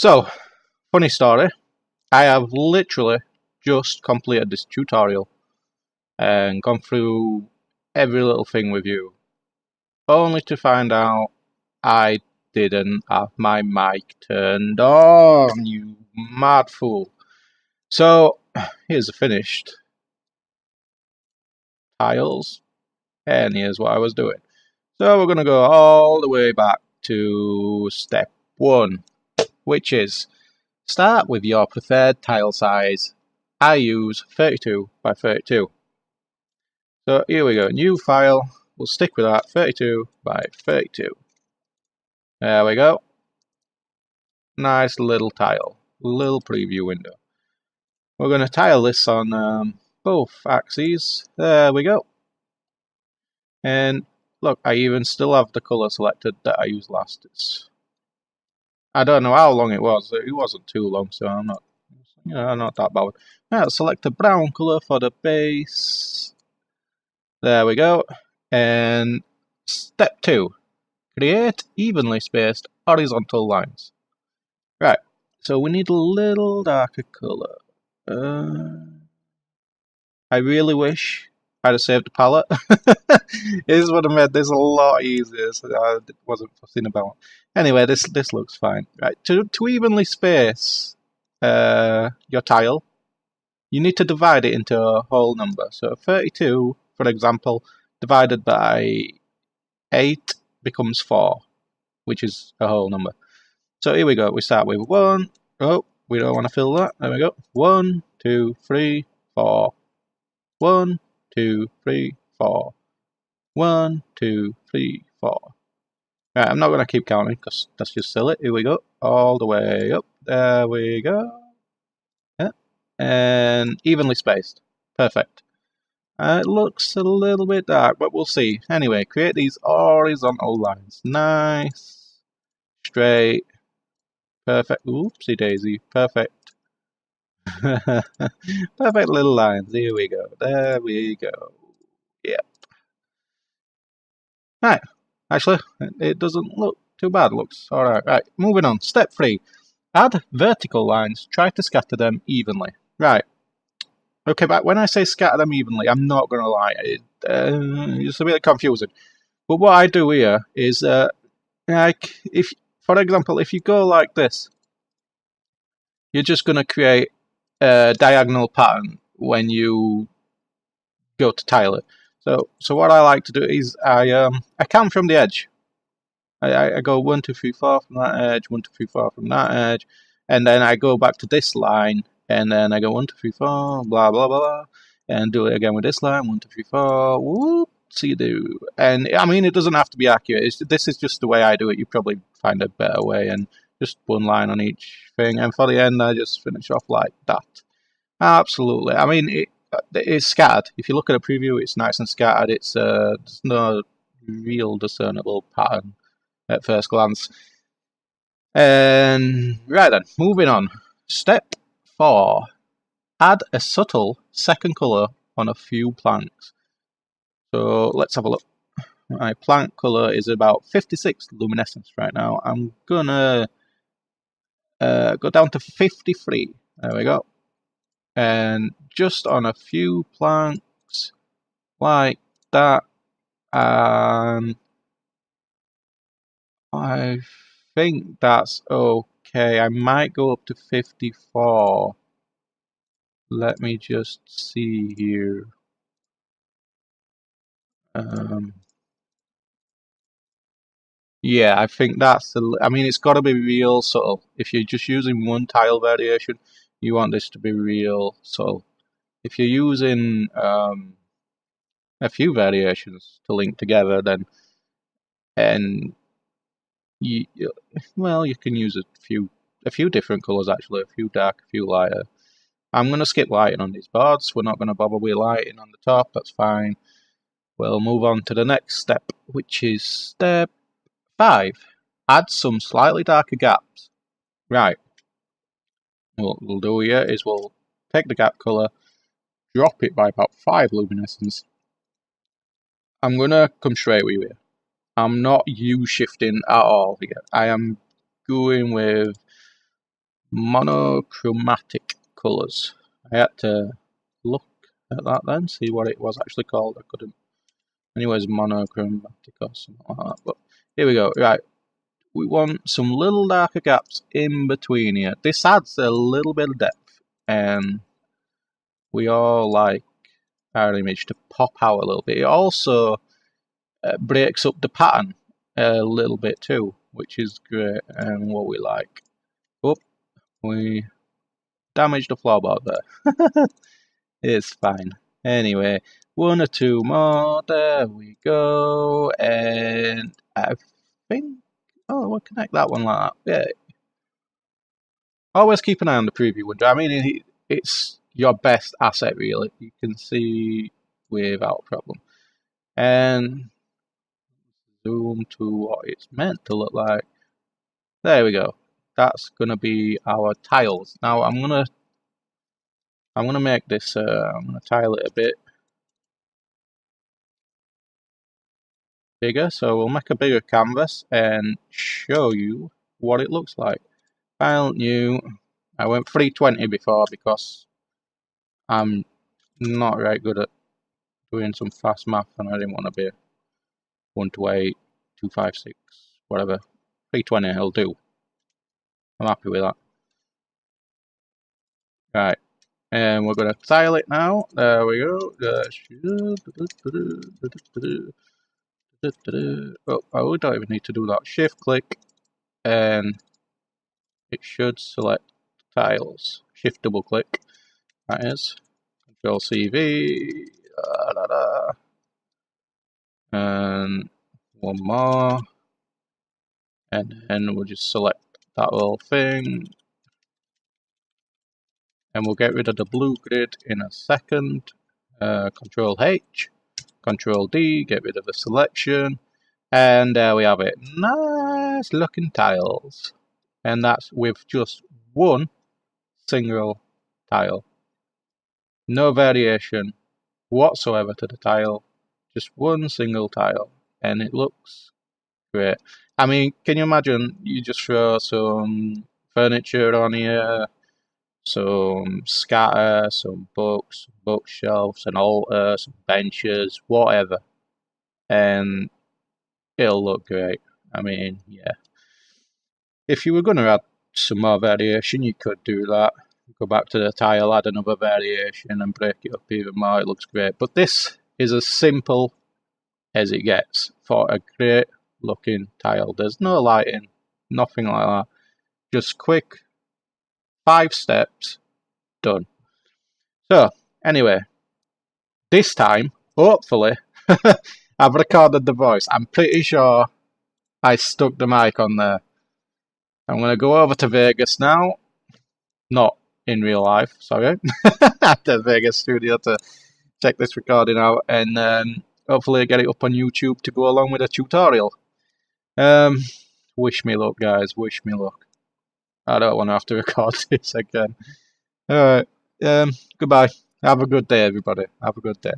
So, funny story. I have literally just completed this tutorial and gone through every little thing with you, only to find out I didn't have my mic turned on, you mad fool. So, here's the finished tiles, and here's what I was doing. So we're going to go all the way back to step 1, which is start with your preferred tile size. I use 32 by 32. So here we go, new file, we'll stick with that, 32 by 32. There we go. Nice little tile, little preview window. We're going to tile this on both axes. There we go. And look, I even still have the colour selected that I used last. I don't know how long it was. It wasn't too long, so I'm not that bothered. Now select the brown colour for the base. There we go. And step 2, create evenly spaced horizontal lines. Right, so we need a little darker colour. I really wish I'd have saved the palette. This would have made this a lot easier, so I wasn't fussing about. Anyway, this looks fine. Right, to evenly space your tile, you need to divide it into a whole number. So 32, for example, divided by 8 becomes 4, which is a whole number. So here we go. We start with 1. Oh, we don't want to fill that. There we go. 1, 2, 3, 4. 1, 2, 3, 4. 1, 2, 3, 4. Right, I'm not going to keep counting because that's just silly. Here we go. All the way up. There we go. Yeah. And evenly spaced. Perfect. It looks a little bit dark, but we'll see. Anyway, create these horizontal lines. Nice. Straight. Perfect. Oopsie daisy. Perfect. Perfect little lines. Here we go. There we go. Yep. Right. Actually, it doesn't look too bad. It looks alright. Right. Moving on. Step 3. Add vertical lines. Try to scatter them evenly. Right. Okay, but when I say scatter them evenly, I'm not going to lie. It's a bit confusing. But what I do here is, like, if, for example, if you go like this, you're just going to create a diagonal pattern when you go to tile it. So what I like to do is I count from the edge. I go 1, 2, 3, 4 from that edge, 1, 2, 3, 4 from that edge, and then I go back to this line, and then I go 1, 2, 3, 4, blah blah blah, and do it again with this line, 1, 2, 3, 4, whoop-see do. And I mean, it doesn't have to be accurate. This is just the way I do it. You probably find a better way, and just one line on each thing, and for the end, I just finish off like that. Absolutely. I mean, it's scattered. If you look at a preview, it's nice and scattered. There's no real discernible pattern at first glance. And right then, moving on. Step 4. Add a subtle second colour on a few planks. So let's have a look. My plank colour is about 56 luminescence right now. I'm gonna go down to 53. There we go. And just on a few planks like that, and I think that's okay. I might go up to 54. Let me just see here. Yeah, I think that's the. I mean, it's got to be real subtle. If you're just using one tile variation, you want this to be real subtle. If you're using a few variations to link together, then well, you can use a few different colors actually, a few dark, a few lighter. I'm going to skip lighting on these boards. We're not going to bother with lighting on the top. That's fine. We'll move on to the next step, which is step 5. Add some slightly darker gaps. Right. What we'll do here is we'll take the gap color, drop it by about 5 luminescence. I'm going to come straight with you here. I'm not U-shifting at all here. I am going with monochromatic colours. I had to look at that then, see what it was actually called. I couldn't. Anyways, monochromatic or something like that. But here we go. Right, we want some little darker gaps in between here. This adds a little bit of depth, and we all like our image to pop out a little bit. It also breaks up the pattern a little bit too, which is great and what we like. Oh, we damaged the floorboard there. It's fine. Anyway, one or two more. There we go. And I think, oh, we'll connect that one like that. Yeah. Always keep an eye on the preview window. I mean, it's your best asset, really. You can see without problem. And zoom to what it's meant to look like. There we go. That's gonna be our tiles. Now I'm gonna make this. I'm gonna tile it a bit bigger. So we'll make a bigger canvas and show you what it looks like. File new. I went 320 before because I'm not very good at doing some fast math and I didn't want to be 128, 256, whatever. 320 will do. I'm happy with that. Right. And we're going to tile it now. There we go. Oh, we don't even need to do that. Shift click and it should select tiles. Shift double click. That is. Control CV. And one more. And then we'll just select that little thing. And we'll get rid of the blue grid in a second. Control H, Control D, get rid of the selection. And there we have it. Nice looking tiles. And that's with just one single tile. No variation whatsoever to the tile. Just one single tile. And it looks great. I mean, can you imagine you just throw some furniture on here, some scatter, some books, bookshelves, an altar, some benches, whatever, and it'll look great. I mean, yeah. If you were going to add some more variation, you could do that. Go back to the tile, add another variation, and break it up even more. It looks great. But this is as simple as it gets for a great looking tile. There's no lighting, nothing like that. Just quick 5 steps, done. So, anyway, this time, hopefully, I've recorded the voice. I'm pretty sure I stuck the mic on there. I'm going to go over to Vegas now. Not in real life, sorry. At the Vegas studio to check this recording out and hopefully get it up on YouTube to go along with a tutorial. Wish me luck, guys. Wish me luck. I don't want to have to record this again. Alright. Goodbye. Have a good day, everybody. Have a good day.